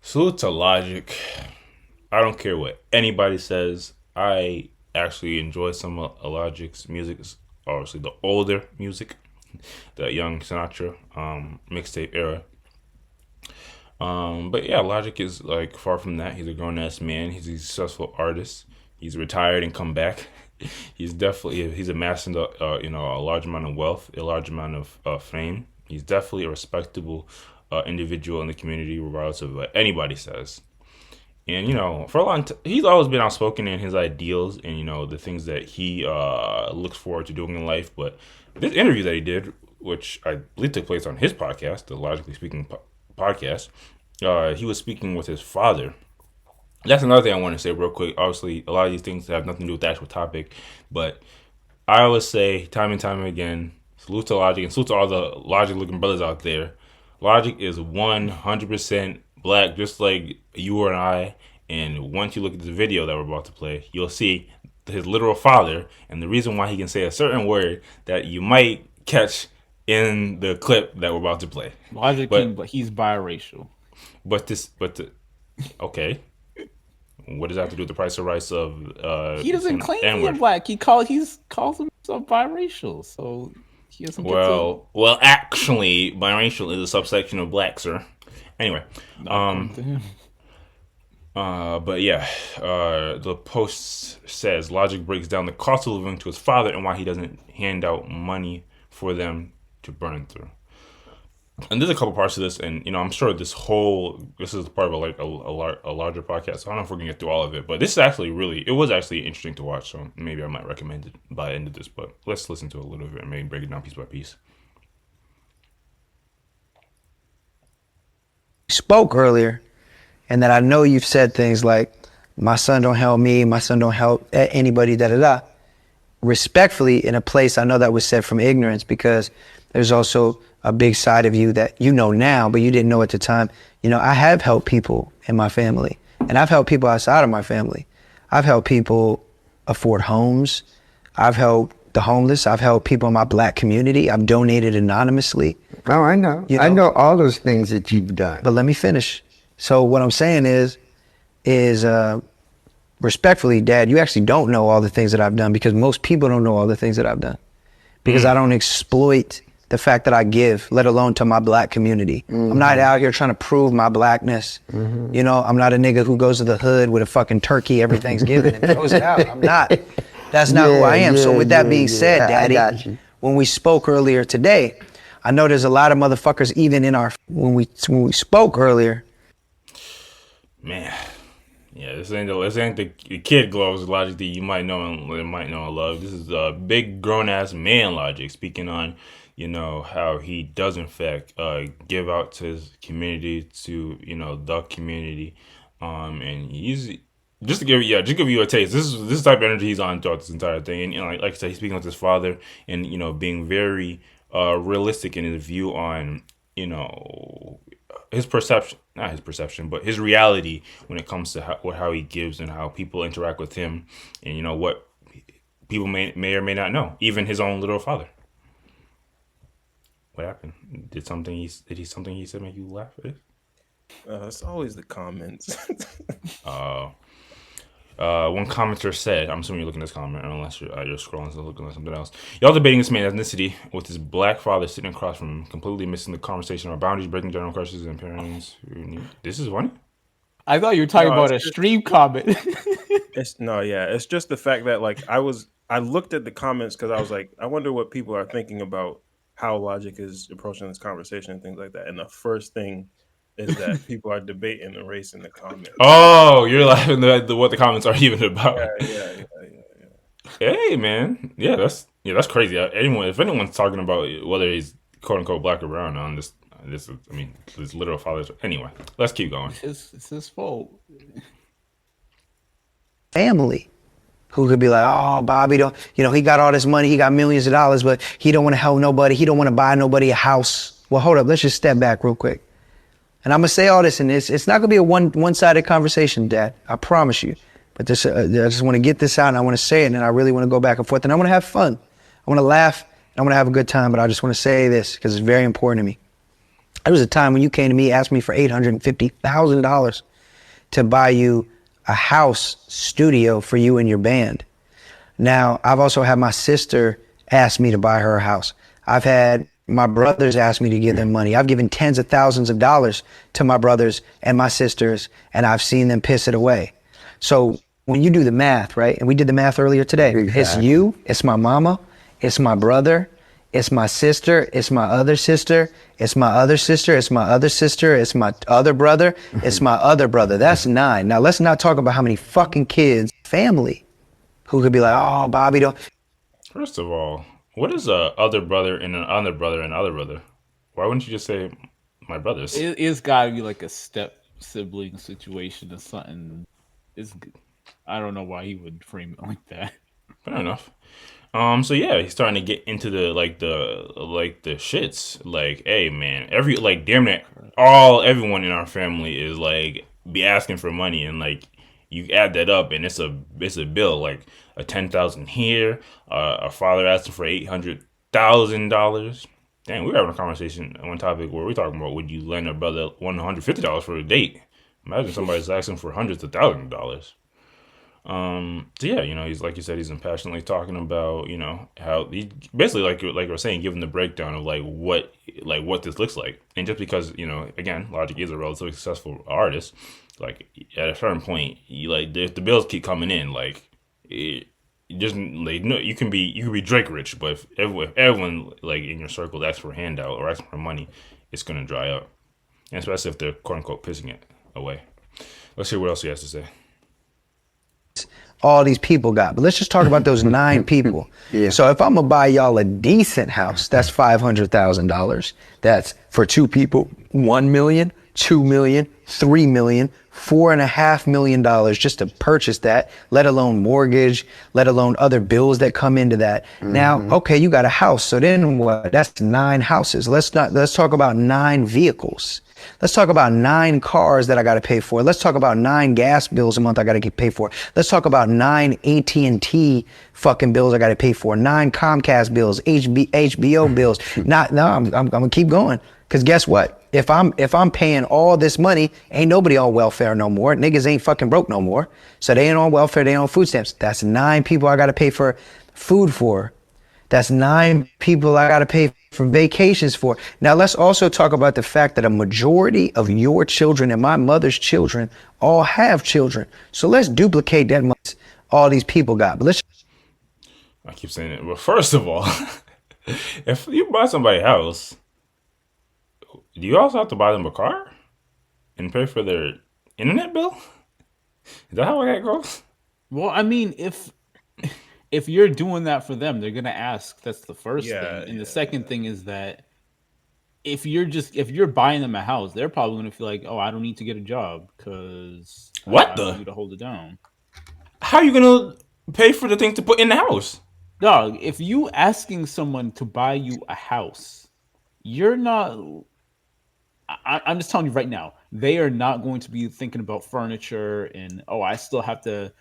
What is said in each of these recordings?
Salute to Logic. I don't care what anybody says. I actually enjoy some of Logic's music. Obviously, the older music, the Young Sinatra mixtape era. But yeah, Logic is like far from that. He's a grown ass man. He's a successful artist. He's retired and come back. He's amassing a large amount of wealth, a large amount of fame. He's definitely a respectable individual in the community, regardless of what anybody says. And for a long time, he's always been outspoken in his ideals and the things that he looks forward to doing in life. But this interview that he did, which I believe took place on his podcast, the Logically Speaking podcast, he was speaking with his father. That's another thing I want to say real quick. Obviously, a lot of these things have nothing to do with the actual topic, but I always say time and time again, salute to Logic and salute to all the Logic-looking brothers out there. Logic is 100% black, just like you and I. And once you look at the video that we're about to play, you'll see his literal father and the reason why he can say a certain word that you might catch in the clip that we're about to play. Logic King, but he's biracial. Okay. What does that have to do with the price of rice of he doesn't claim he's black. He calls himself biracial. So he doesn't well, actually, biracial is a subsection of black, sir. Anyway, but yeah, the post says Logic breaks down the cost of living to his father and why he doesn't hand out money for them to burn through. And there's a couple parts to this, and I'm sure this is part of a larger podcast. So I don't know if we're gonna get through all of it, but this is actually it was actually interesting to watch. So maybe I might recommend it by the end of this. But let's listen to a little bit and maybe break it down piece by piece. Spoke earlier, and that I know you've said things like, "My son don't help me. My son don't help anybody." Da da da. Respectfully, in a place I know that was said from ignorance, because there's also a big side of you that you know now, but you didn't know at the time. I have helped people in my family, and I've helped people outside of my family. I've helped people afford homes. I've helped the homeless. I've helped people in my black community. I've donated anonymously. Oh, I know. I know all those things that you've done. But let me finish. So what I'm saying is respectfully, Dad, you actually don't know all the things that I've done, because most people don't know all the things that I've done, because I don't exploit the fact that I give, let alone to my black community. I'm not out here trying to prove my blackness. I'm not a nigga who goes to the hood with a fucking turkey every Thanksgiving and throws it out. I'm not. That's not who I am. So with that being said, Daddy, when we spoke earlier today, I know there's a lot of motherfuckers even in when we spoke earlier. Man. Yeah, this ain't the kid gloves Logic that you might know and love. This is a big grown ass man Logic speaking on how he does in fact give out to his community, to the community, and he's just to give you a taste. This is this type of energy he's on throughout this entire thing, and like I said, he's speaking with his father and being very realistic in his view on his perception, not his perception, but his reality when it comes to how he gives and how people interact with him, and what people may or may not know, even his own little father. What happened? Did something he said make you laugh at it? It's always the comments. One commenter said, I'm assuming you're looking at this comment, unless you're scrolling, so looking at something else. Y'all debating this man's ethnicity with his black father sitting across from him, completely missing the conversation about boundaries, breaking general crushes, and parents who need. This is funny. I thought you were talking about a stream comment. It's just the fact that I looked at the comments because I was like, I wonder what people are thinking about how Logic is approaching this conversation and things like that. And the first thing is that people are debating the race in the comments. Oh, you're laughing at what the comments are even about. Yeah. Hey, man. Yeah, that's crazy. If anyone's talking about whether he's quote unquote black or brown on this, his literal father's. Anyway, let's keep going. It's his fault. Family who could be like, oh, Bobby, he got all this money, he got millions of dollars, but he don't want to help nobody, he don't want to buy nobody a house. Well, hold up, let's just step back real quick. And I'm gonna say all this, and it's not gonna be a one-sided conversation, Dad, I promise you. But this, I just want to get this out, and I want to say it, and I really want to go back and forth, and I want to have fun. I want to laugh, and I want to have a good time, but I just want to say this because it's very important to me. There was a time when you came to me, asked me for $850,000 to buy you a house studio for you and your band. Now, I've also had my sister ask me to buy her a house. I've had my brothers ask me to give them money. I've given tens of thousands of dollars to my brothers and my sisters, and I've seen them piss it away. So when you do the math, right? And we did the math earlier today. Exactly. It's you, it's my mama, it's my brother, it's my sister, it's my other sister, it's my other sister, it's my other sister, it's my other brother, it's my other brother. That's 9. Now let's not talk about how many fucking kids, family, who could be like, oh, Bobby, don't. First of all, what is a other brother and an other brother and other brother? Why wouldn't you just say my brothers? It's got to be like a step sibling situation or something. It's, I don't know why he would frame it like that. Fair enough. So yeah, he's starting to get into the shits. Like, hey man, damn it, everyone in our family is like be asking for money, and like you add that up, and it's a bill like a 10,000 here, a father asking for $800,000. Damn, we were having a conversation on one topic where we talking about would you lend a brother $150 for a date? Imagine somebody's asking for hundreds of thousands of dollars. So yeah, he's like you said, he's passionately talking about, how he basically like we're saying, giving the breakdown of what this looks like. And just because, again, Logic is a relatively successful artist, like at a certain point, if the bills keep coming in, like it just like no, you can be Drake rich, but if everyone like in your circle asks for a handout or asks for money, it's gonna dry up. And especially if they're quote unquote pissing it away. Let's hear what else he has to say. All these people got. But let's just talk about those 9 people. Yeah. So if I'm gonna buy y'all a decent house, that's $500,000. That's for 2 people, 1 million, 2 million, 3 million, $4.5 million just to purchase that, let alone mortgage, let alone other bills that come into that. Now, okay, you got a house. So then what? That's 9 houses. Let's talk about 9 vehicles. Let's talk about 9 cars that I got to pay for. Let's talk about 9 gas bills a month I got to get paid for. Let's talk about 9 AT&T fucking bills I got to pay for. 9 Comcast bills, HBO bills. I'm gonna keep going. Cause guess what? If I'm paying all this money, ain't nobody on welfare no more. Niggas ain't fucking broke no more. So they ain't on welfare. They ain't on food stamps. That's 9 people I got to pay for food for. That's 9 people I got to pay for vacations for. Now, let's also talk about the fact that a majority of your children and my mother's children all have children. So let's duplicate that much all these people got. But let's. I keep saying it. But first of all, if you buy somebody a house, do you also have to buy them a car and pay for their internet bill? Is that how that goes? Well, I mean, if you're doing that for them, they're gonna ask. That's the first Yeah, thing, and the second thing is that if you're buying them a house, they're probably gonna feel like, oh, I don't need to get a job because What I want the? you to hold it down. How are you gonna pay for the thing to put in the house? Dog, if you asking someone to buy you a house, you're not. I'm just telling you right now, they are not going to be thinking about furniture and oh, I still have to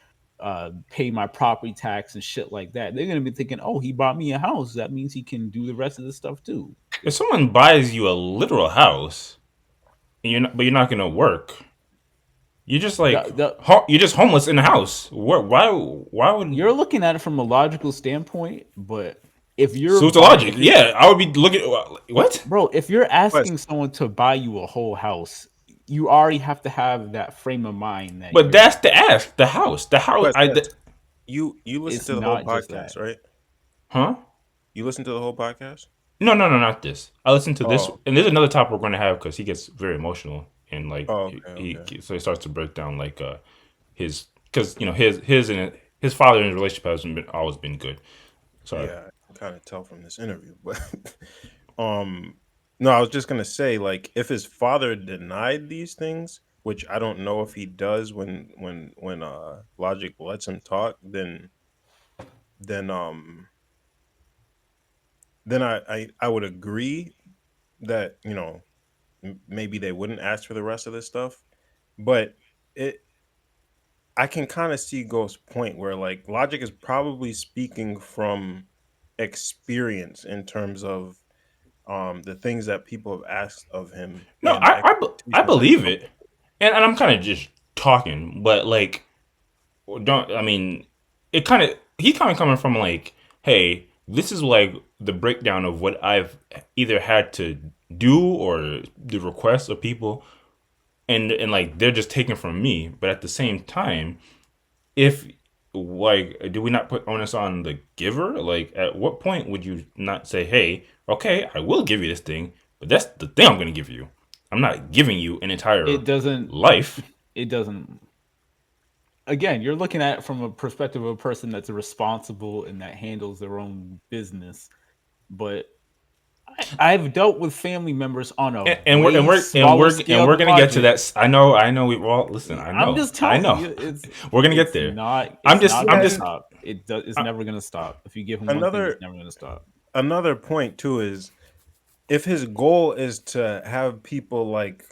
pay my property tax and shit like that. They're going to be thinking, oh, he bought me a house. That means he can do the rest of the stuff too. If someone buys you a literal house, and you're not gonna work, you're just like you're just homeless in the house. Why would you're looking at it from a logical standpoint, but if you're suit the logic? Yeah, I would be looking. What, bro? If you're asking Quest, someone to buy you a whole house, you already have to have that frame of mind that but that's the ask. The house. Quest. You listen it's to the whole not just podcast, that. right? Huh? You listen to the whole podcast? No, not this. I listen to this, Oh, and there's another topic we're gonna have because he gets very emotional and like oh, okay, he so he starts to break down like his because his father and his relationship hasn't been always been good. Sorry. yeah, I can kind of tell from this interview, but um, no, I was just gonna say, like, if his father denied these things, which I don't know if he does when Logic lets him talk, then then I would agree that maybe they wouldn't ask for the rest of this stuff, but it I can kind of see Ghost's point where like Logic is probably speaking from experience in terms of the things that people have asked of him No, and I expectations that believe come. it, and I'm kind of just talking, but like, don't I mean, it kind of he kind of coming from like, hey, this is like the breakdown of what I've either had to do or the requests of people, and like they're just taken from me, but at the same time, if like do we not put onus on the giver? Like at what point would you not say, hey, okay, I will give you this thing, but that's the thing I'm going to give you. I'm not giving you an entire It doesn't. life. It doesn't. Again, you're looking at it from a perspective of a person that's responsible and that handles their own business. But I've dealt with family members on a And we're and way we're and smaller we're and scale we're than gonna get to logic. that. I know we all listen. I'm just I telling know. you, We're gonna get there. I'm it's just not I'm gonna just Yeah, stop. It's I, never gonna stop. If you give him one thing, it's another never gonna stop. another point too is if his goal is to have people like,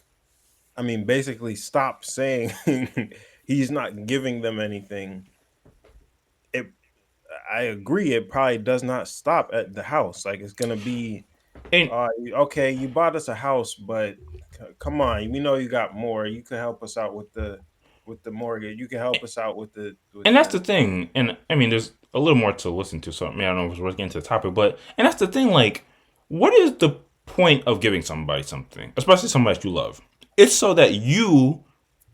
I mean, basically stop saying he's not giving them anything. It, I agree. It probably does not stop at the house. Like it's gonna be, and okay, you bought us a house, but come on, we know you got more. You can help us out with the mortgage. You can help us out with and that's the the. thing. And I mean, there's a little more to listen to. So I mean, I don't know if we're getting to the topic, but and that's the thing. Like, what is the point of giving somebody something, especially somebody that you love? It's so that you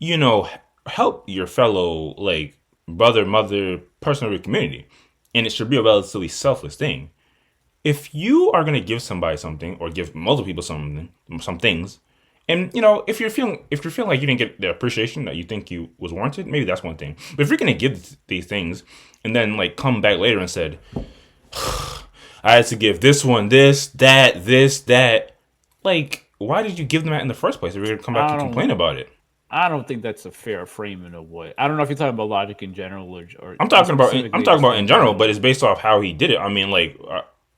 know, help your fellow like brother, mother, person of your community, and it should be a relatively selfless thing. If you are going to give somebody something or give multiple people something, some things, and you know, if you're feeling like you didn't get the appreciation that you think you was warranted, maybe that's one thing. But if you're going to give these things and then like come back later and said, I had to give this one this that, like why did you give them that in the first place? If you're going to come back I and don't. complain about it. I don't think that's a fair framing of what. I don't know if you're talking about logic in general or I'm specifically talking this about in one general, thing. but it's based off how he did it. I mean, like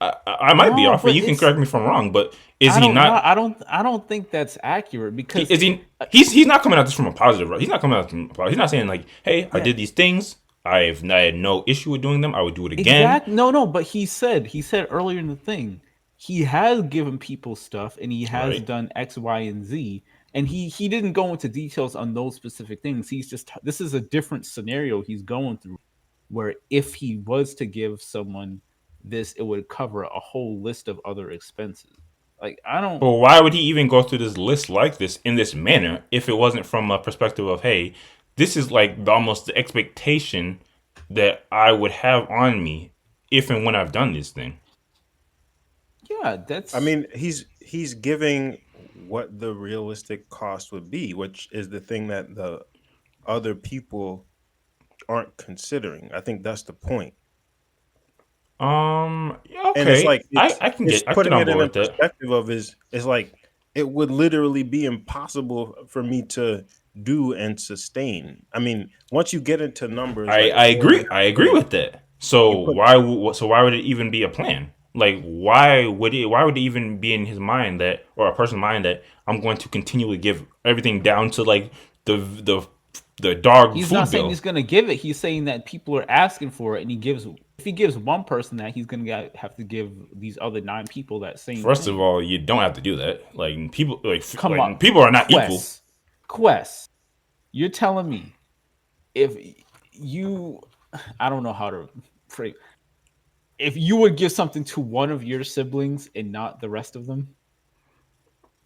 I might be No, off, and but you can it's. correct me if I'm wrong. But is I he don't know. not? I don't think that's accurate Is because. he? Uh, He's not coming at this from a positive. Right? He's not coming at this from a positive. He's not saying like, "Hey, I yeah, did these things. I had no issue with doing them. I would do it again." exact. No, no. But he said earlier in the thing, he has given people stuff and he has Right. done X, Y, and Z. And he didn't go into details on those specific things. He's just this is a different scenario he's going through where if he was to give someone this, it would cover a whole list of other expenses. Like I don't. But why would he even go through this list like this in this manner if it wasn't from a perspective of, "Hey, this is like almost the expectation that I would have on me if and when I've done this thing." Yeah, I that's mean, he's giving what the realistic cost would be, which is the thing that the other people aren't considering. I think that's the point. Yeah, And it's okay. like it's it's I can get putting on it board in a with that. perspective of is it's like it would literally be impossible for me to do and sustain. I mean, once you get into numbers like a I four and a agree. half I agree million, with that. you put So why would it even be a plan? Like why would it even be in his mind that or a person's mind that I'm going to continually give everything down to like the the dog he's not food saying bill? he's gonna give it. He's saying that people are asking for it, and he gives. If he gives one person that, he's have to give these other 9 people that same First of thing. all, you don't have to do that. Come like up, people are not equal. Quest. You're telling me if you, I don't know how to phrase. If you would give something to one of your siblings and not the rest of them,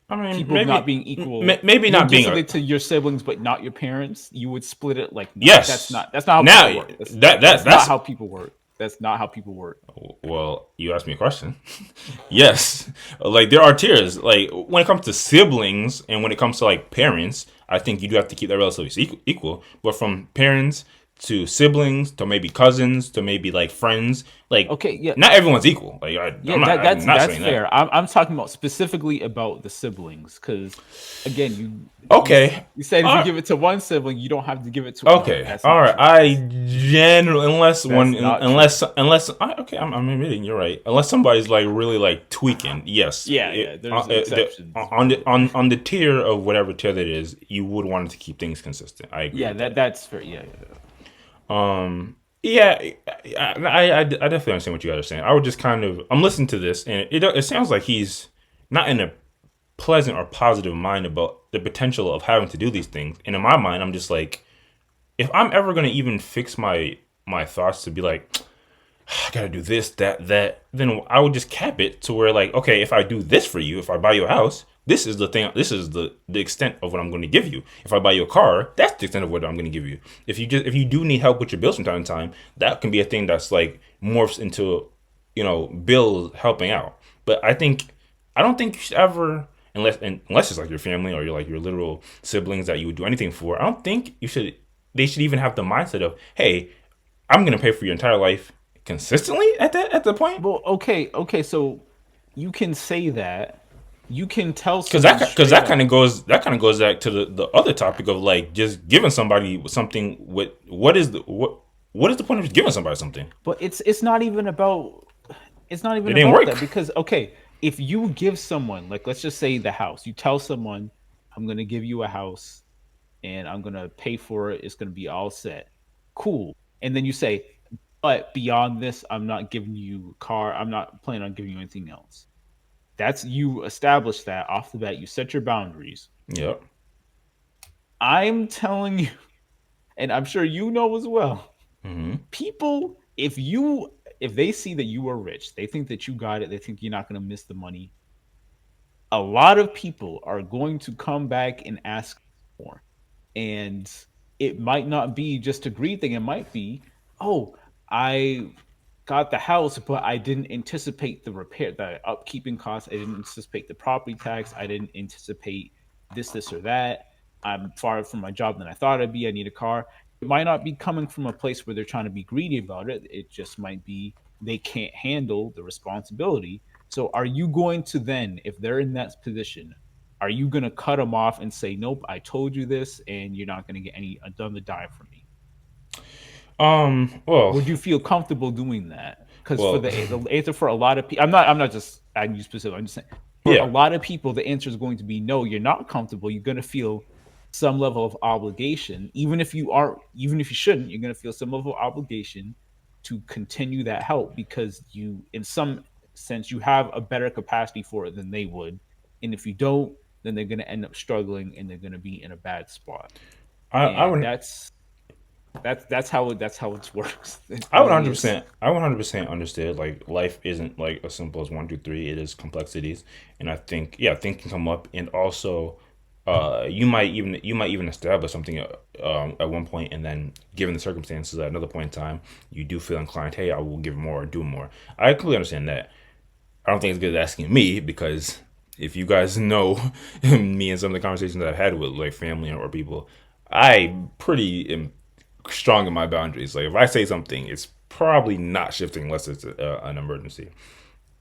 I mean, people not being equal, maybe you would not give being a something to your siblings but not your parents. You would split it like no. yes. That's not how Now people work. that That's not that's how people work. That's not how people work. well, you asked me a question. Yes, like there are tiers. Like when it comes to siblings and when it comes to like parents, I think you do have to keep that relatively equal. But from parents to siblings to maybe cousins to maybe like friends, like Okay, yeah, not everyone's equal. Like yeah, I'm not that's saying that. fair. I'm talking about specifically about the siblings because again, Okay. you said if you All give it to one sibling, you don't have to give it to another. Okay, That's all not right. true. I generally, That's not true. okay, I'm admitting you're right. Unless somebody's like really like tweaking, yes, Yeah, yeah. There's exceptions, but on the tier of whatever tier that is, you would want it to keep things consistent. I agree yeah, with that. that's fair. Yeah, yeah. Yeah, I definitely understand what you guys are saying. I would just kind of I'm listening to this, and it sounds like he's not in a pleasant or positive mind about the potential of having to do these things. And in my mind, I'm just like, if I'm ever gonna even fix my thoughts to be like, I gotta do this, that, then I would just cap it to where like, okay, if I do this for you, if I buy you a house, this is the thing, this is the extent of what I'm going to give you. If I buy you a car, that's the extent of what I'm going to give you. If you do need help with your bills from time to time, that can be a thing that's like morphs into, bills helping out. But I don't think you should ever, unless it's like your family or your literal siblings that you would do anything for. I don't think they should even have the mindset of, hey, I'm going to pay for your entire life consistently at the point. Well, okay, so you can say that. You can tell Because someone because straight up. that kind of goes back to the other topic of like just giving somebody something. What is the point of just giving somebody something? But it's not even about It didn't work. that, because okay, if you give someone, like, let's just say the house, you tell someone, I'm gonna give you a house and I'm gonna pay for it, it's gonna be all set. Cool. And then you say, but beyond this, I'm not giving you a car, I'm not planning on giving you anything else. That's, you establish that off the bat, you set your boundaries. Yep. I'm telling you, and I'm sure you know as well, Hmm. people, if they see that you are rich, they think that you got it, they think you're not going to miss the money, a lot of people are going to come back and ask more. And it might not be just a greed thing, it might be, oh, I got the house, but I didn't anticipate the upkeeping costs, I didn't anticipate the property tax, I didn't anticipate this or that, I'm far from my job than I thought I'd be, I need a car. It might not be coming from a place where they're trying to be greedy about it, it just might be they can't handle the responsibility. So are you going to then, if they're in that position, are you going to cut them off and say, nope, I told you this and you're not going to get any done the dime from me? Well. Would you feel comfortable doing that? Because for Well. the answer for a lot of people, I'm not just adding you specific, I'm just saying, for a Yeah. lot of people, the answer is going to be no, you're not comfortable, you're going to feel some level of obligation, even if you shouldn't, you're going to feel some level of obligation to continue that help, because you, in some sense, you have a better capacity for it than they would. And if you don't, then they're going to end up struggling and they're going to be in a bad spot. I And would. that's how it works. It I would really hundred is. percent. I 100% understand. Like life isn't like as simple as 1, 2, 3. It is complexities, and I think things can come up, and also, you might even establish something at one point, and then given the circumstances at another point in time, you do feel inclined. Hey, I will give more or do more. I completely understand that. I don't think it's good asking me because if you guys know me and some of the conversations that I've had with like family or people, I pretty am strong in my boundaries. Like if I say something, it's probably not shifting unless it's an emergency.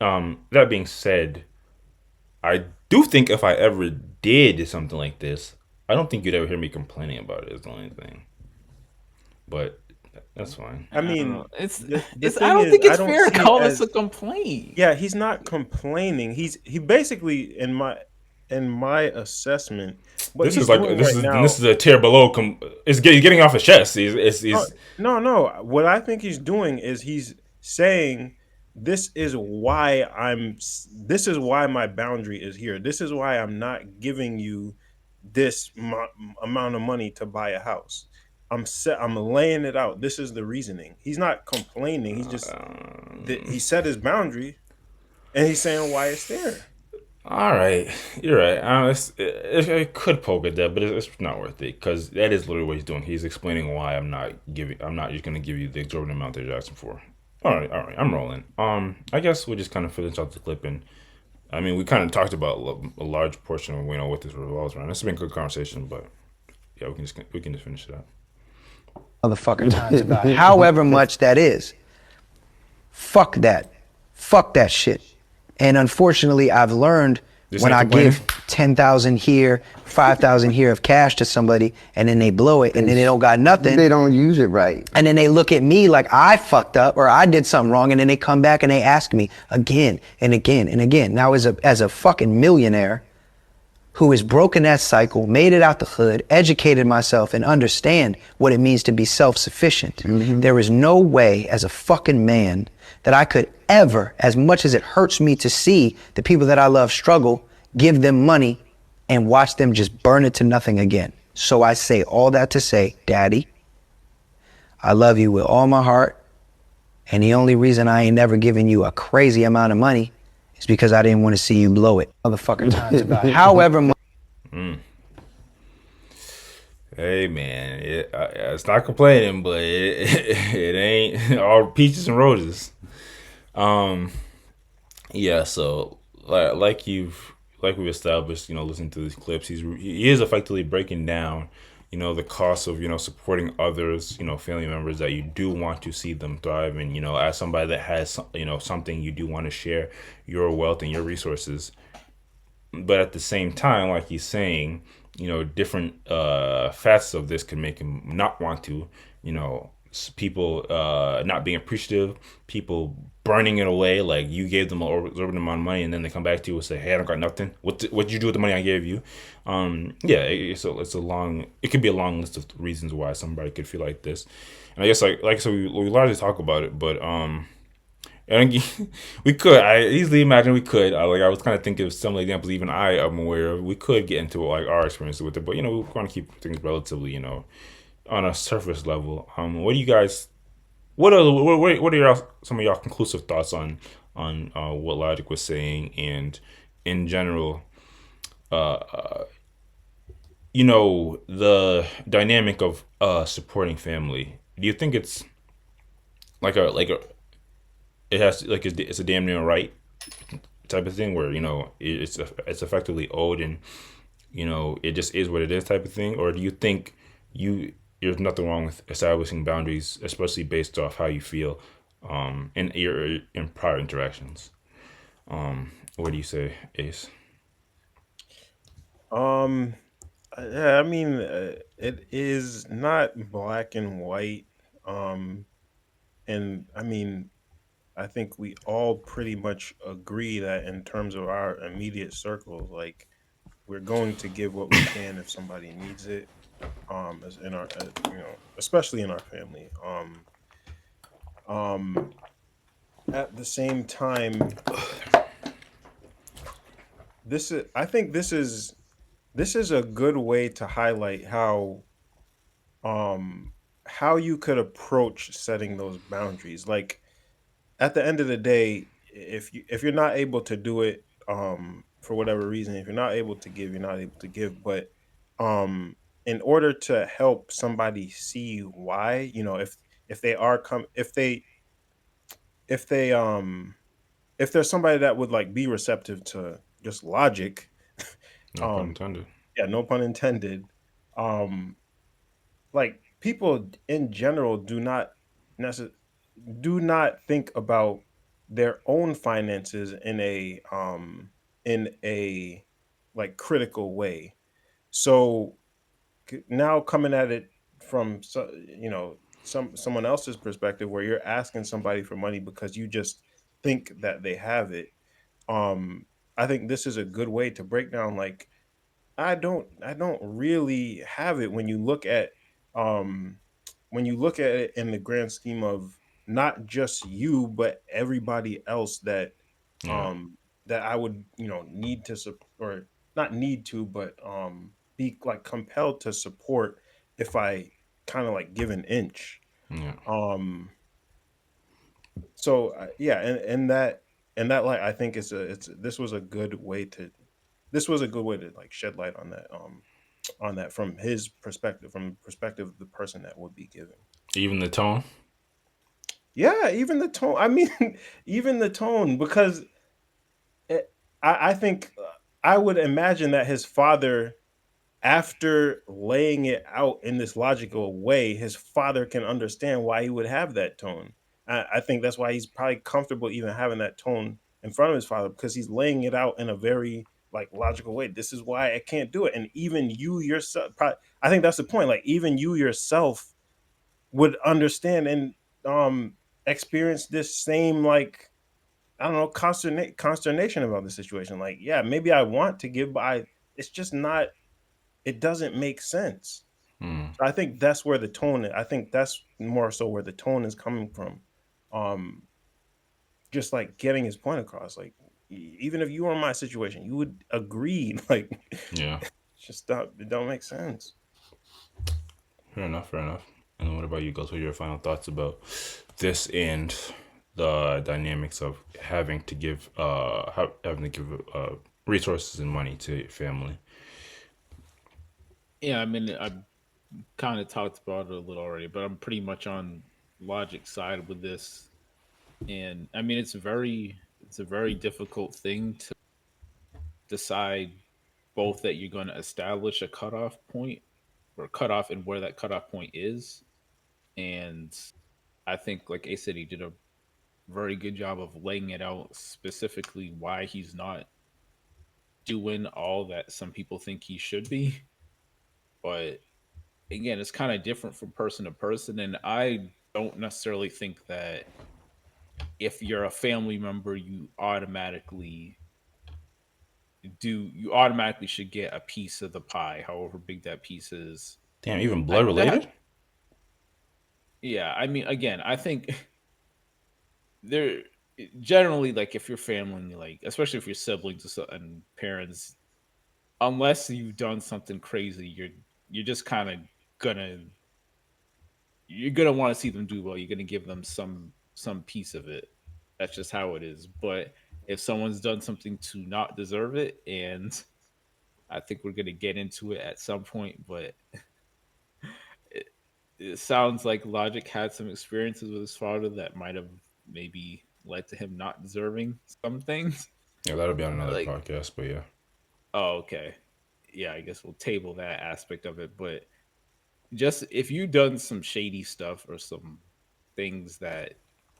That being said, I do think if I ever did something like this, I don't think you'd ever hear me complaining about it. Is the only thing, but that's fine. I I don't know. mean, It's the it's. I thing don't is, think I it's don't fair to see it call this a as, complaint. yeah, he's not complaining. He basically, in my assessment, what This he's is like doing this right is this now. is a tier below. He's getting off his chest. No, He's no. What I think he's doing is he's saying, "This is why This is why my boundary is here. This is why I'm not giving you this amount of money to buy a house. I'm laying it out. This is the reasoning. He's not complaining. He set his boundary, and he's saying why it's there. all right. You're right. It could poke at that, but it's not worth it because that is literally what he's doing. He's explaining why I'm not just gonna give you the exorbitant amount that you're asking for. All right. I'm rolling. I guess we'll just kind of finish out the clip, and I mean we kind of talked about a large portion of what this revolves around. This has been a good conversation, but yeah, we can just finish it out. Motherfucker times about however much that is. Fuck that. Fuck that shit. And unfortunately, I've learned This when ain't I complaining? give 10,000 here, 5,000 here of cash to somebody, and then they blow it, and then they don't got nothing. They don't use it right. And then they look at me like I fucked up or I did something wrong, and then they come back and they ask me again and again and again. Now, as a fucking millionaire who has broken that cycle, made it out the hood, educated myself, and understand what it means to be self-sufficient. There is no way as a fucking man that I could ever, as much as it hurts me to see the people that I love struggle, give them money and watch them just burn it to nothing again. So I say all that to say, Daddy, I love you with all my heart. And the only reason I ain't never given you a crazy amount of money is because I didn't want to see you blow it. Motherfucker times about however much. Hey man, it's not complaining, but it ain't all peaches and roses. Um, yeah. So like we've established, listening to these clips, he is effectively breaking down, the cost of supporting others, family members that you do want to see them thrive, and as somebody that has something you do want to share your wealth and your resources, but at the same time, like he's saying, different facets of this could make him not want to, people not being appreciative, people burning it away. Like you gave them an exorbitant amount of money, and then they come back to you and say, "Hey, I don't got nothing. What did you do with the money I gave you?" Yeah, it's a long. It could be a long list of reasons why somebody could feel like this, and I guess like so we largely talk about it, but and we could. I easily imagine we could. I was kind of thinking of some examples. Even I am aware of. We could get into like our experiences with it, but we want to keep things relatively, on a surface level. What do you guys? What are some of y'all conclusive thoughts on what Logic was saying, and in general, the dynamic of supporting family? Do you think it's like a it has like it's a damn near right type of thing where it's effectively owed, and it just is what it is type of thing? Or do you think there's nothing wrong with establishing boundaries, especially based off how you feel in prior interactions? What do you say, Ace? Um, yeah, I mean, it is not black and white. Um, and I mean, I think we all pretty much agree that in terms of our immediate circles, like we're going to give what we can if somebody needs it. As in our, especially in our family. Um, at the same time, I think this is a good way to highlight um how you could approach setting those boundaries. Like at the end of the day, if you're not able to do it for whatever reason, if you're not able to give, you're not able to give. But um in order to help somebody see why, if they are come if they if there's somebody that would like be receptive to just logic, No pun um intended. yeah, no pun intended. um like people in general necess- do not think about their own finances in a like critical way. So now coming at it from someone else's perspective, where you're asking somebody for money because you just think that they have it. um I think this is a good way to break down, like, I don't really have it um when you look at it in the grand scheme of not just you but everybody else Yeah, um that I would, need to or not need to, but be like compelled to support if I kind of like give an inch. yeah. Um so yeah, and that like I think it's this was a good way to like shed light on that from his perspective, from the perspective of the person that would be giving. Even the tone. Yeah, even the tone. I mean, even the tone, because it, I think I would imagine that his father, after laying it out in this logical way, his father can understand why he would have that tone. I think that's why he's probably comfortable even having that tone in front of his father, because he's laying it out in a very like logical way. This is why I can't do it, and even you yourself, I think that's the point. Like even you yourself would understand and um experience this same, like, I don't know, consternation about the situation. Like, yeah, maybe I want to give, but it's just not. It doesn't make sense. Hmm. So I think that's where the tone. I think that's more so where the tone is coming from. Um, just like getting his point across. Like even if you were in my situation, you would agree. Like Yeah. just stop. It don't make sense. Fair enough. Fair enough. And what about you? Go through your final thoughts about this and the dynamics of having to give resources and money to your family. Yeah, I mean, I kind of talked about it a little already, but I'm pretty much on logic side with this. And I mean, it's a very difficult thing to decide both that you're going to establish a cutoff point or cutoff and where that cutoff point is. And I think, like Ace said, he did a very good job of laying it out specifically why he's not doing all that some people think he should be. But again, it's kind of different from person to person. And I don't necessarily think that if you're a family member, you automatically should get a piece of the pie, however big that piece is. Damn, even blood I that related? Yeah, I mean, again, I think there generally, like, if your family, like, especially if your siblings and parents, unless you've done something crazy, you're just kind of gonna you're gonna want to see them do well. You're gonna give them some piece of it. That's just how it is. But if someone's done something to not deserve it, and I think we're gonna get into it at some point, but it, it sounds like Logic had some experiences with his father that might have maybe led to him not deserving some things. Yeah, that'll be on another Like, podcast. But yeah, oh, okay, yeah, I guess we'll table that aspect of it. But just if you've done some shady stuff or some things that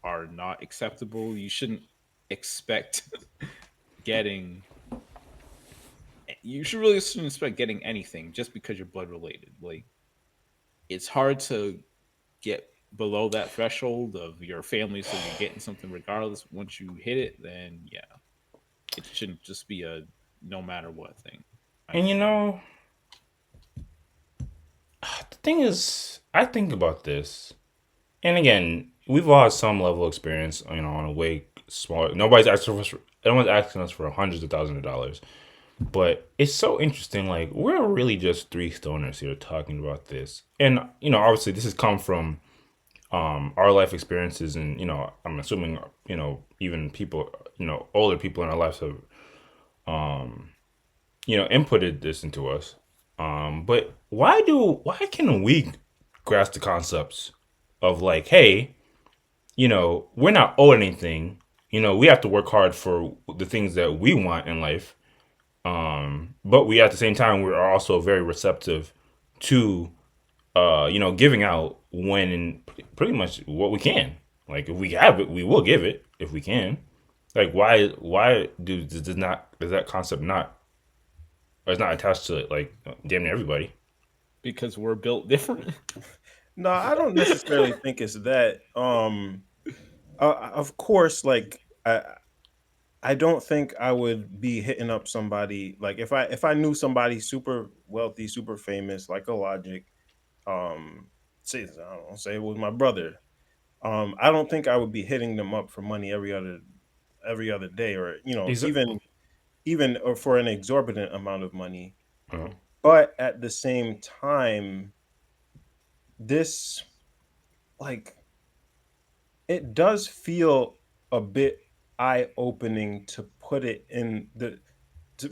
are not acceptable, you shouldn't expect getting. You should really shouldn't expect getting anything just because you're blood related. Like, it's hard to get below that threshold of your family, so you're getting something regardless. Once you hit it, then yeah, it shouldn't just be a no matter what thing. My and opinion. the thing is, I think about this, and again, we've all had some level of experience. On a way smaller. No one's asking us for hundreds of thousands of dollars. But it's so interesting. Like we're really just three stoners here talking about this, and obviously this has come from our life experiences, and I'm assuming even people older people in our lives have inputted this into us. But why can we grasp the concepts of like, hey, we're not owed anything. We have to work hard for the things that we want in life. But we at the same time we're also very receptive to giving out when pretty much what we can. Like if we have it, we will give it if we can. Like why does that concept not or it's not attached to like damn near everybody? Because we're built different. No, I don't necessarily think it's that. Of course, like I don't think I would be hitting up somebody like if I knew somebody super wealthy, super famous, like a Logic. Say I don't know, say it was my brother. I don't think I would be hitting them up for money every other day, or Is it? even or for an exorbitant amount of money. Uh, But at the same time, this like it does feel a bit eye opening to put it in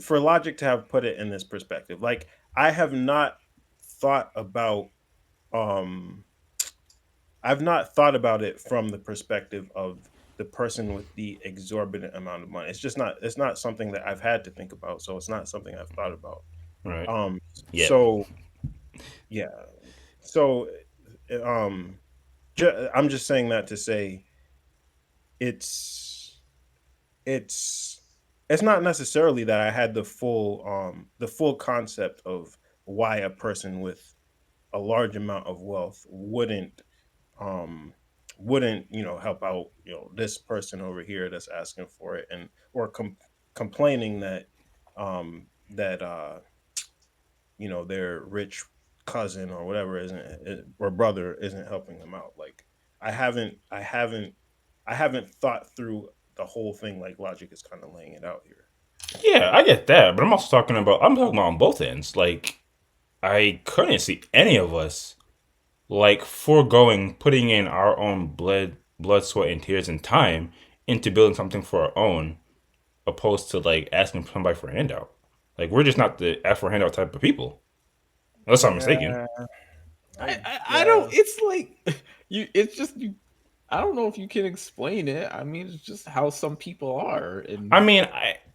for Logic to have put it in this perspective. Like I have not thought about um I've not thought about it from the perspective of the person with the exorbitant amount of money. It's not something that I've had to think about, so it's not something I've thought about. right. Um Yet. so yeah. So um I'm just saying that to say it's it's it's not necessarily that I had the full concept of why a person with a large amount of wealth um wouldn't help out this person over here that's asking for it, and or complaining that their rich cousin or whatever isn't or brother isn't helping them out. Like I haven't I haven't I haven't thought through the whole thing like Logic is kind of laying it out here. Yeah, I get that, but I'm talking about on both ends. Like I couldn't see any of us like foregoing putting in our own blood, sweat, and tears and time into building something for our own, opposed to like asking somebody for a handout. Like we're just not the ask for a handout type of people, unless I'm mistaken. Yeah, I I don't. guess. It's like you. It's just you. I don't know if you can explain it. I mean, it's just how some people are, I and mean,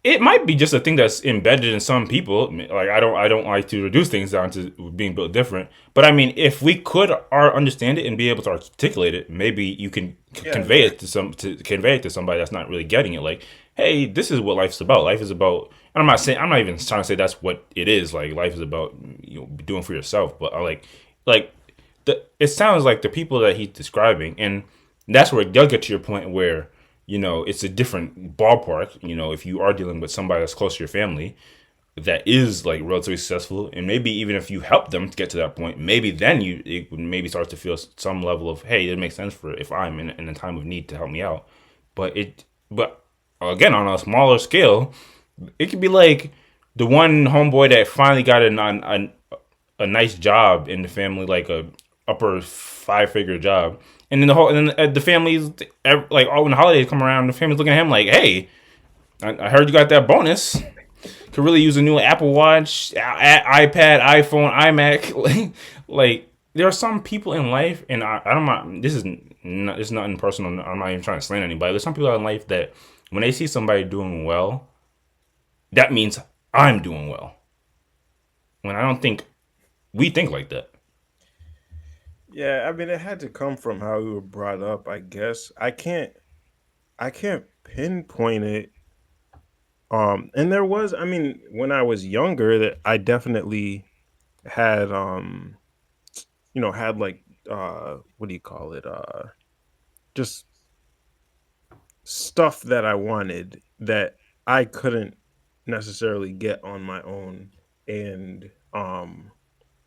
it might be just a thing that's embedded in some people. Like I don't like to reduce things down to being built different. But I mean, if we could understand it and be able to articulate it, maybe you can Yeah, convey it to convey it to somebody that's not really getting it. Like, hey, this is what life's about. Life is about. And I'm not even trying to say that's what it is. Like, life is about doing for yourself. But like it sounds like the people that he's describing, and that's where it does get to your point where it's a different ballpark. If you are dealing with somebody that's close to your family that is like relatively successful, and maybe even if you help them to get to that point, maybe then it would maybe start to feel some level of, hey, it makes sense for if I'm in a time of need to help me out. But again, on a smaller scale, it could be like the one homeboy that finally got a nice job in the family, like a upper five-figure job, and then the family's like, oh, when the holidays come around, the family's looking at him like, hey, I heard you got that bonus. Could really use a new Apple Watch, iPad, iPhone, iMac. Like there are some people in life, and I don't mind. This is nothing personal. I'm not even trying to slant anybody. There's some people in life that when they see somebody doing well, that means I'm doing well. When I don't think we think like that. yeah. I mean, it had to come from how we were brought up. I guess I can't pinpoint it. And there was, I mean, when I was younger, that I definitely had, had like, what do you call it? Just stuff that I wanted that I couldn't necessarily get on my own, and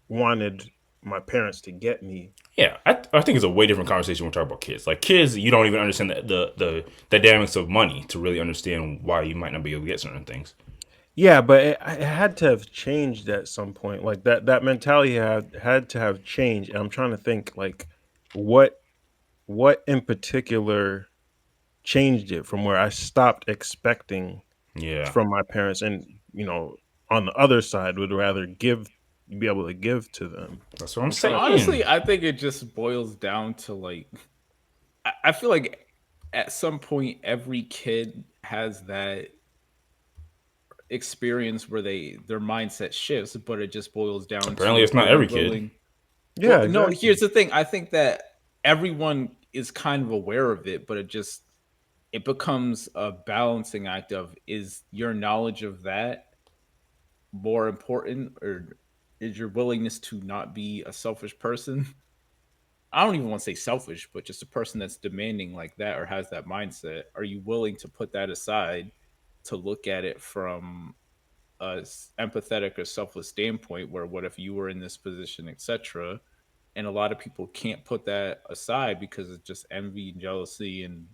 wanted my parents to get me. Yeah, I think it's a way different conversation when we talk about kids. Like kids, you don't even understand the dynamics of money to really understand why you might not be able to get certain things. Yeah, but it had to have changed at some point. Like that mentality had to have changed. And I'm trying to think like what what in particular changed it from where I stopped expecting Yeah, from my parents, and on the other side would rather be able to give to them. that's what I'm I'm trying to saying. honestly, I think it just boils down to like I feel like at some point every kid has that experience where their mindset shifts, but it just boils down Apparently, to it's are not you every kid. willing. Well, Yeah, no, exactly. here's the thing. I think that everyone is kind of aware of it, but it becomes a balancing act of is your knowledge of that more important, or is your willingness to not be a selfish person? I don't even want to say selfish, but just a person that's demanding like that or has that mindset. Are you willing to put that aside to look at it from a empathetic or selfless standpoint? Where what if you were in this position, etc. And a lot of people can't put that aside because it's just envy and jealousy and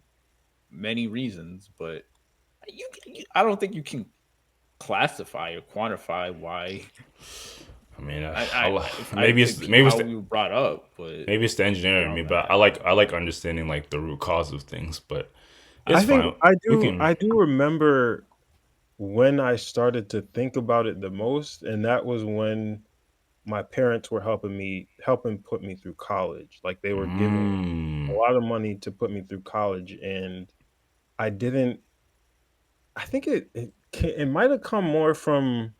many reasons. But I don't think you can classify or quantify why. I mean, I maybe it's think maybe it's how the, we were brought up, but maybe it's the engineer in me, beyond but that, I like understanding like the root cause of things. But it's I think fine. I We do can. I do remember when I started to think about it the most, and that was when my parents were helping put me through college. Like they were giving a Mm, lot of money to put me through college, and I didn't. I think it might have come more from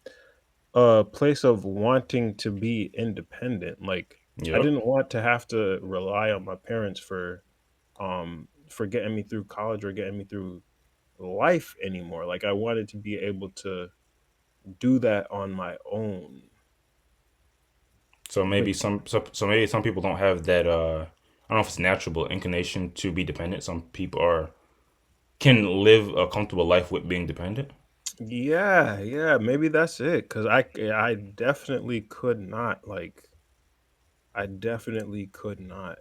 a place of wanting to be independent. Like I yep. didn't want to have to rely on my parents for getting me through college or getting me through life anymore. Like I wanted to be able to do that on my own. So But maybe some people don't have that. I don't know if it's natural but inclination to be dependent. Some people are can live a comfortable life with being dependent. Yeah, yeah, maybe that's it. Cause I definitely could not. Like, I definitely could not.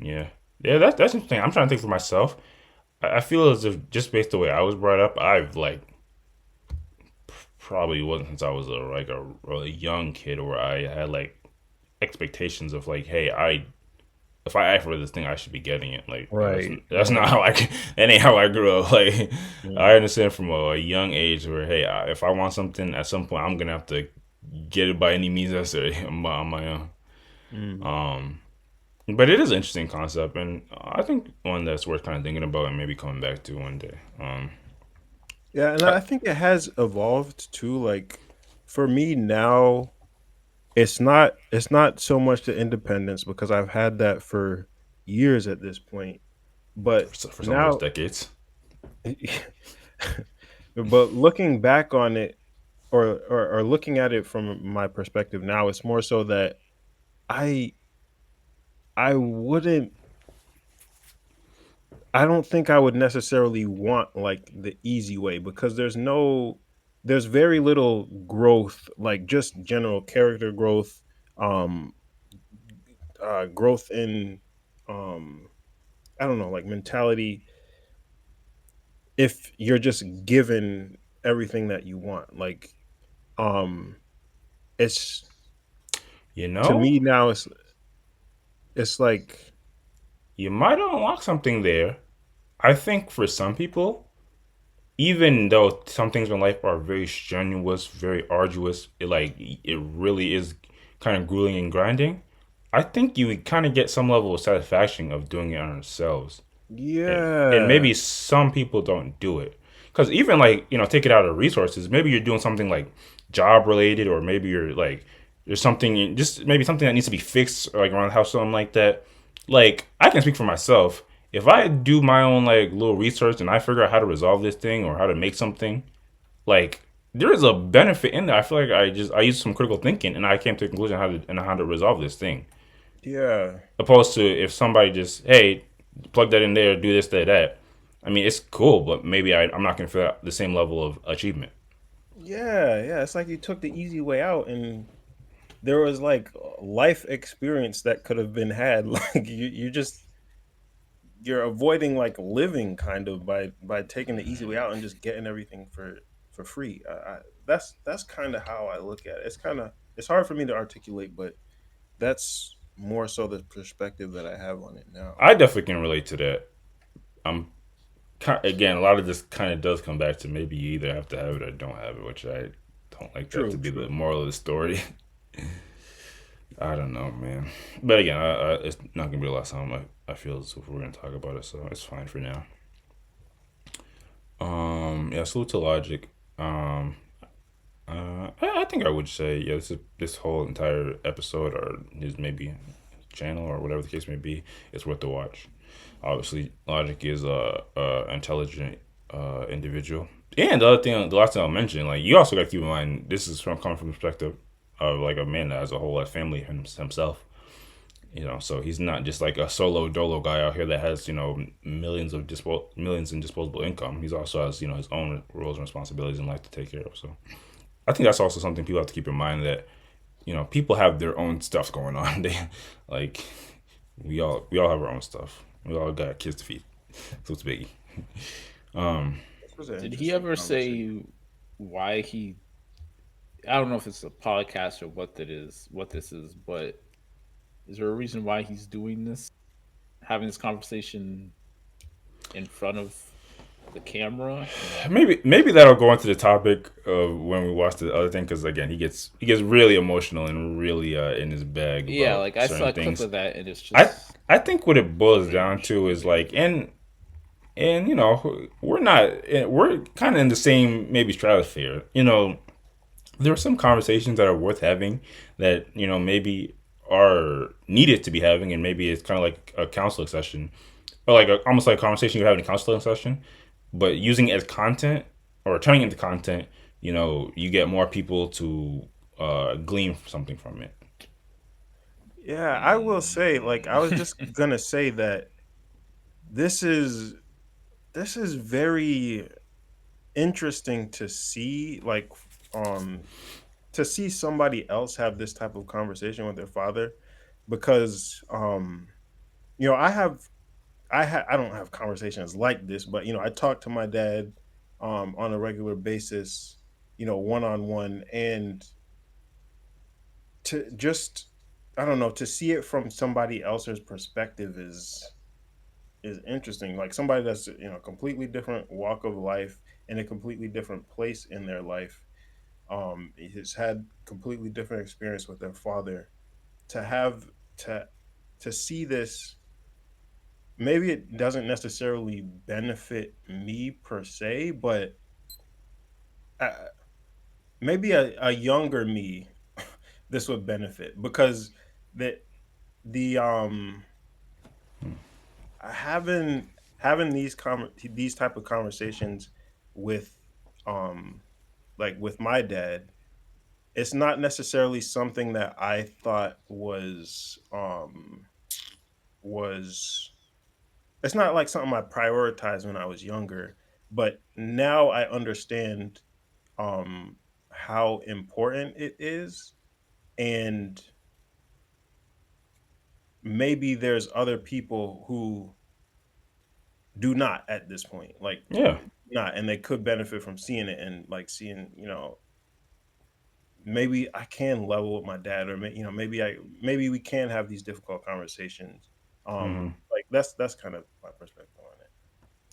Yeah, yeah, that's interesting. I'm trying to think for myself. I feel as if just based the way I was brought up, I've like probably wasn't since I was a young kid where I had like expectations of like, hey, I if I ask for this thing, I should be getting it. Like, Right, that's not right. how that ain't how I grew up. Like, I Mm, understand from a young age where, hey, if I want something at some point, I'm gonna have to get it by any means necessary on my own. mm. Um, but it is an interesting concept, and I think one that's worth kind of thinking about and maybe coming back to one day. Yeah, and I, I think it has evolved too. Like, for me now, it's not so much the independence because I've had that for years at this point. But for some of those now, decades, but looking back on it, or looking at it from my perspective now, it's more so that I I wouldn't I don't think I would necessarily want like the easy way because there's very little growth, like just general character growth, um growth in um I don't know, like mentality if you're just given everything that you want. Like, um it's you to know, me now it's like, you might unlock something there. I think for some people, even though some things in life are very strenuous, very arduous, it really is kind of grueling and grinding. I think you kind of get some level of satisfaction of doing it on ourselves, and yeah, maybe some people don't do it because even like take it out of resources. Maybe you're doing something like job related, or maybe you're like there's something just maybe something that needs to be fixed, or like around the house, something like that. Like I can speak for myself. If I do my own like little research and I figure out how to resolve this thing or how to make something, like there is a benefit in that. I feel like I use some critical thinking and I came to a conclusion how to resolve this thing. yeah. Opposed to if somebody just, hey, plug that in there, do this, that. I mean, it's cool, but maybe I'm not gonna feel the same level of achievement. Yeah, yeah. It's like you took the easy way out, and there was like life experience that could have been had. Like you're avoiding like living kind of by taking the easy way out and just getting everything for free. That's kind of how I look at it. It's hard for me to articulate, but that's more so the perspective that I have on it now. I definitely can relate to that. I'm again, a lot of this kind of does come back to maybe you either have to have it or don't have it, which I don't like that to True, be the true. moral of the story. I don't know, man. But again, it's not gonna be the last time I feel as if we're gonna talk about it, so it's fine for now. Yeah, salute to Logic. Um, I think I would say yeah. This whole entire episode, or his maybe channel, or whatever the case may be, it's worth the watch. Obviously, Logic is a intelligent individual. And the last thing I'll mention, like you also got to keep in mind, this is from coming from the perspective of like a man that has a whole lot of family himself. So he's not just like a solo dolo guy out here that has millions in disposable income. He's also has his own roles and responsibilities in life to take care of. So I think that's also something people have to keep in mind that people have their own stuff going on. They like we all have our own stuff. We all got kids to feed. So it's biggie. Um, This was an Did he interesting ever conversation. say why he? I don't know if it's a podcast or what that is, what this is, but is there a reason why he's doing this, having this conversation in front of the camera? maybe that'll go into the topic of when we watch the other thing because again he gets really emotional and really in his bag Yeah, about like I saw certain a clip things. of that, and it's I just I think what it boils down strange. to is like and we're not we're kind of in the same maybe stratosphere. There are some conversations that are worth having that maybe are needed to be having, and maybe it's kind of like a counseling session or like almost like a conversation you have in a counseling session, but using it as content or turning it into content, you get more people to glean something from it. Yeah, I will say, like, I was just gonna say that this is this is very. interesting to see, like, um to see somebody else have this type of conversation with their father, because I don't have conversations like this, but I talk to my dad on a regular basis, one on one, and to just, I don't know, to see it from somebody else's perspective is interesting. Like somebody that's completely different walk of life, in a completely different place in their life, has had completely different experience with their father, to have to to see this. Maybe it doesn't necessarily benefit me per se, but uh, maybe a younger me this would benefit, because the the having these type of conversations with um like with my dad, it's not necessarily something that I thought was it's not like something I prioritized when I was younger, but now I understand um how important it is, and maybe there's other people who do not at this point, like, Yeah. not, and they could benefit from seeing it, and like seeing, maybe I can level with my dad, or maybe we can have these difficult conversations. Hmm. Like that's kind of my perspective on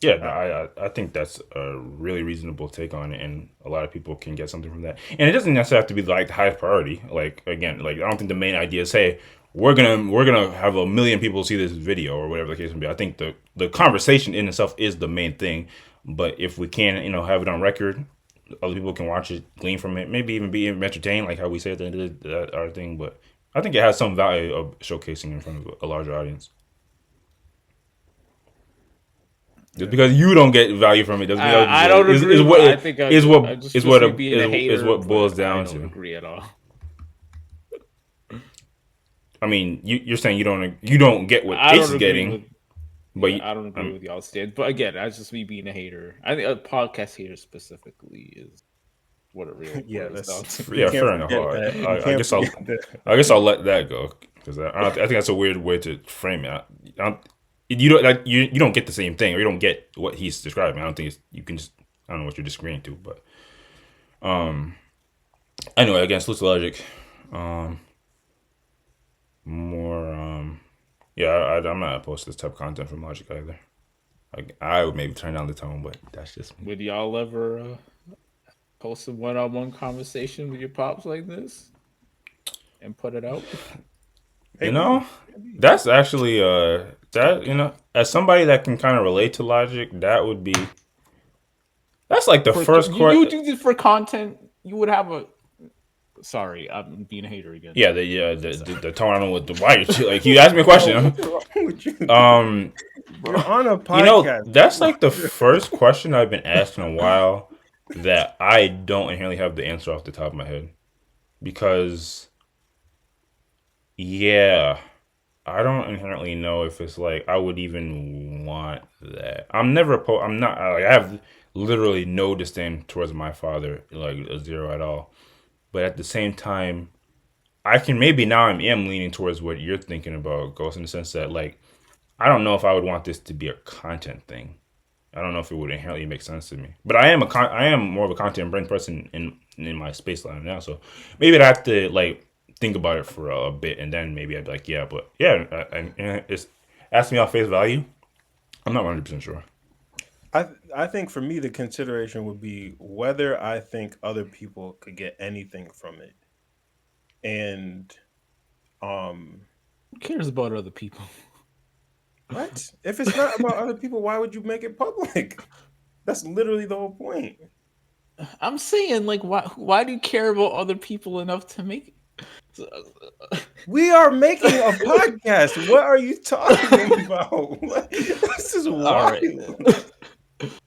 Yeah, no, it. I think that's a really reasonable take on it, and a lot of people can get something from that. And it doesn't necessarily have to be like the highest priority. Like again, like I don't think the main idea is, hey, we're gonna have a million people see this video or whatever the case may be. I think the conversation in itself is the main thing. But if we can, have it on record, other people can watch it, glean from it, maybe even be entertained, like how we say at the end of that our thing. But I think it has some value of showcasing in front of a larger audience. Just Yeah. because you don't get value from it doesn't mean other people I will. don't Is agree. what I it think is I what just is what me being a is hater, what boils but I down don't to. agree at all. I mean, you're saying you don't get what I H don't is agree getting, with but I don't agree with y'all stand. But again, that's just me being a hater. I think a podcast hater specifically is what it real Yeah, boils that's down to. you yeah, can't fair enough. forget that. You I can't guess I'll forget that. I guess I'll let that go because I think that's a weird way to frame it. You don't like you don't get the same thing or you don't get what he's describing. I don't think you can just I don't know what you're disagreeing to, but anyway, against Loose Logic, um, more yeah, I'm not opposed to this type of content from Logic either. Like I would maybe turn down the tone, but that's just me. Would y'all ever post a one-on-one conversation with your pops like this and put it out? You Maybe. know, that's actually that as somebody that can kind of relate to Logic, that would be that's like the For first you question. do this for content, you would have a. Sorry, I'm being a hater again. Yeah, the tone. I don't know what the why like you asked me a Bro, question. what's wrong with you? Um, Bro. You're on a podcast. that's like the first question I've been asked in a while that I don't inherently have the answer off the top of my head because yeah, I don't inherently know if it's like I would even want that. I'm not. Like, I have literally no disdain towards my father, like a zero at all. But at the same time, I can maybe now I am leaning towards what you're thinking about, Ghost, in the sense that like I don't know if I would want this to be a content thing. I don't know if it would inherently make sense to me. But I am more of a content brain person in my space line now. So maybe I'd have to like think about it for a bit, and then maybe I'd be like, yeah, but yeah, it's ask me off face value. I'm not 100% sure. I think for me the consideration would be whether I think other people could get anything from it. And um Who cares about other people? what? If it's not about other people, why would you make it public? That's literally the whole point. I'm saying, like, why do you care about other people enough to make it? We are making a podcast. What are you talking about? This is All right. wild.